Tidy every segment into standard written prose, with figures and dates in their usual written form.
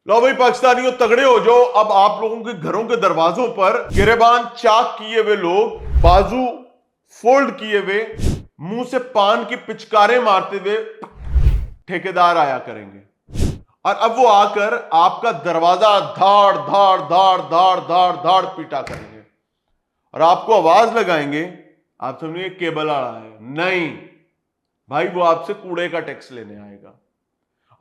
लो भाई पाकिस्तानियों, तगड़े हो जाओ। अब आप लोगों के घरों के दरवाजों पर गिरेबान चाक किए हुए लोग, बाजू फोल्ड किए हुए, मुंह से पान की पिचकारें मारते हुए ठेकेदार आया करेंगे। और अब वो आकर आपका दरवाजा धाड़ धाड़ धाड़ धाड़ धाड़ धाड़ पीटा करेंगे और आपको आवाज लगाएंगे। आप समझिए केबल आ रहा है, नहीं भाई, वो आपसे कूड़े का टैक्स लेने आएगा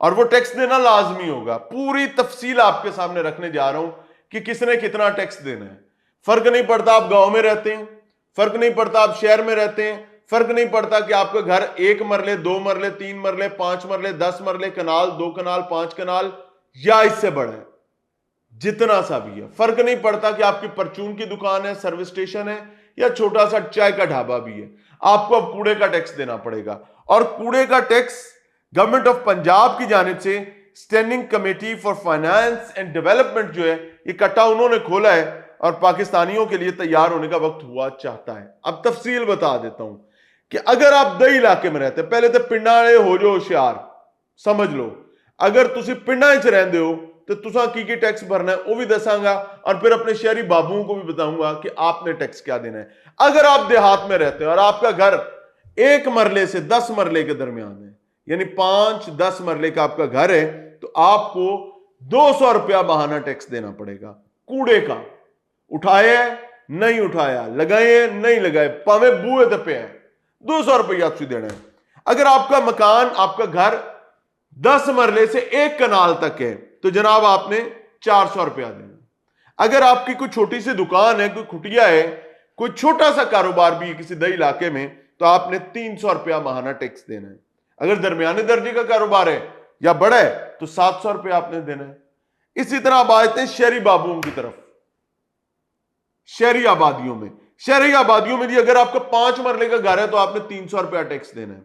और वो टैक्स देना लाजमी होगा। पूरी तफसील आपके सामने रखने जा रहा हूं कि किसने कितना टैक्स देना है। फर्क नहीं पड़ता आप गांव में रहते हैं, फर्क नहीं पड़ता आप शहर में रहते हैं, फर्क नहीं पड़ता कि आपका घर 1 मरले, 2 मरले, 3 मरले, 5 मरले, 10 मरले, कनाल, 2 कनाल, 5 कनाल या इससे बड़ा है, जितना सा भी है। फर्क नहीं पड़ता कि आपकी परचून की दुकान है, सर्विस स्टेशन है या छोटा सा चाय का ढाबा भी है, आपको अब कूड़े का टैक्स देना पड़ेगा। और कूड़े का टैक्स गवर्नमेंट ऑफ पंजाब की जानिब से standing committee for finance and development जो है, ये कट्टा उन्होंने खोला है और पाकिस्तानियों के लिए तैयार होने का वक्त हुआ चाहता है। अब तफसील बता देता हूं कि अगर आप दही इलाके में रहते, पहले तो पिंडा हो जो होशियार, समझ लो। अगर तुम पिंडा च रहंदे हो तो तुसा की टैक्स भरना है वो भी दसांगा और फिर अपने शहरी बाबुओं को भी बताऊंगा कि आपने टैक्स क्या देना है। अगर आप देहात में रहते हो और आपका घर 1 मरले से 10 मरले के दरमियान है, यानी 5-10 मरले का आपका घर है, तो आपको 200 रुपया बहाना टैक्स देना पड़ेगा कूड़े का। उठाए नहीं उठाया, लगाए नहीं लगाए, पावे बूहे तपे है, 200 रुपया आपसे देना है। अगर आपका मकान, आपका घर 10 मरले से 1 कनाल तक है तो जनाब आपने 400 रुपया देना। अगर आपकी कोई छोटी सी दुकान है, कोई खुटिया है, कोई छोटा सा कारोबार भी है किसी दही इलाके में, तो आपने 300 रुपया माहाना टैक्स देना है। अगर दरमियाने दर्जे का कारोबार है या बड़ा है तो 700 रुपया आपने देना है। इसी तरह आप आते हैं शहरी बाबुओं की तरफ। शहरी आबादियों में भी अगर आपका 5 मरले का घर है तो आपने 300 रुपया टैक्स देना है।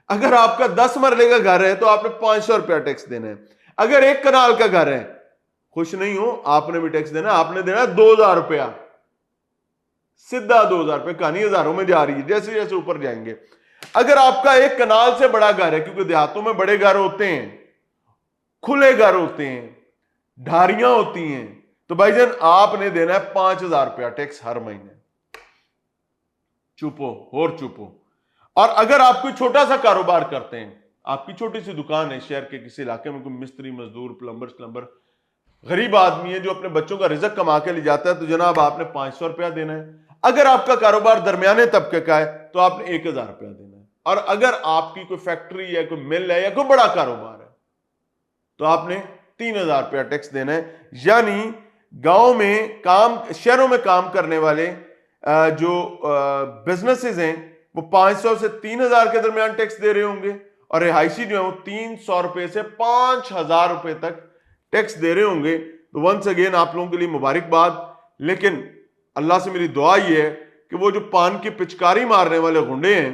अगर आपका 10 मरले का घर है तो आपने 500 रुपया टैक्स देना है। अगर 1 कनाल का घर है, खुश नहीं हो, आपने भी टैक्स देना। आपने देना 2000 रुपया, सीधा 2000 रुपये। कहानी हजारों में जा रही है जैसे जैसे ऊपर जाएंगे। अगर आपका 1 कनाल से बड़ा घर है, क्योंकि देहातों में बड़े घर होते हैं, खुले घर होते हैं, ढारियां होती हैं, तो भाईजान आपने देना है 5000 रुपया टैक्स हर महीने। चुपो और चुपो। और अगर आप कोई छोटा सा कारोबार करते हैं, आपकी छोटी सी दुकान है शहर के किसी इलाके में, कोई मिस्त्री, मजदूर, प्लम्बर, गरीब आदमी है जो अपने बच्चों का रिजक कमा के ले जाता है, तो जनाब आपने 500 रुपया देना है। अगर आपका कारोबार दरमियाने तबके का है तो आपने 1000 रुपया देना है। और अगर आपकी कोई फैक्ट्री है, कोई मिल है या कोई बड़ा कारोबार है तो आपने 3000 रुपया टैक्स देना है। यानी गांव में काम, शहरों में काम करने वाले जो बिजनेसेस हैं वो 500 से 3000 के दरमियान टैक्स दे रहे होंगे और रिहायशी जो है वो 300 रुपए से 5000 रुपए तक टैक्स दे रहे होंगे। तो वंस अगेन आप लोगों के लिए मुबारकबाद। लेकिन अल्लाह से मेरी दुआ ये है कि वो जो पान की पिचकारी मारने वाले गुंडे हैं,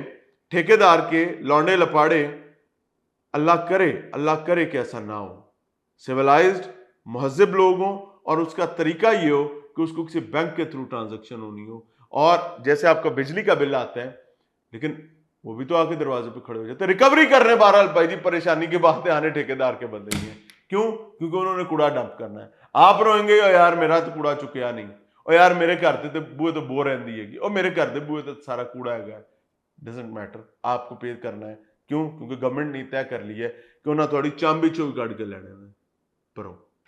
ठेकेदार के लौंडे लपाड़े, अल्लाह करे कि ऐसा ना हो। सिविलाइज्ड महज़िब लोग हों और उसका तरीका ये हो कि उसको किसी बैंक के थ्रू ट्रांजैक्शन होनी हो। और जैसे आपका बिजली का बिल आता है, लेकिन वो भी तो आके दरवाजे पे खड़े हो जाते, रिकवरी करने। बहरहाल भाई जी, परेशानी की बातें आने ठेकेदार के बंदे ही हैं। क्यों? क्योंकि उन्होंने कूड़ा डंप करना है। आप रोएंगे ओ यार मेरा तो कूड़ा चुकया नहीं, और यार मेरे घर ते बूहे तो बो रही है, और मेरे घर के बूहे तो सारा कूड़ा है। डजेंट मैटर, आपको पे करना है। क्यों? क्योंकि गवर्नमेंट ने तय कर ली है कि उन्हें थोड़ी चांबी चोई कट के लेने में। पर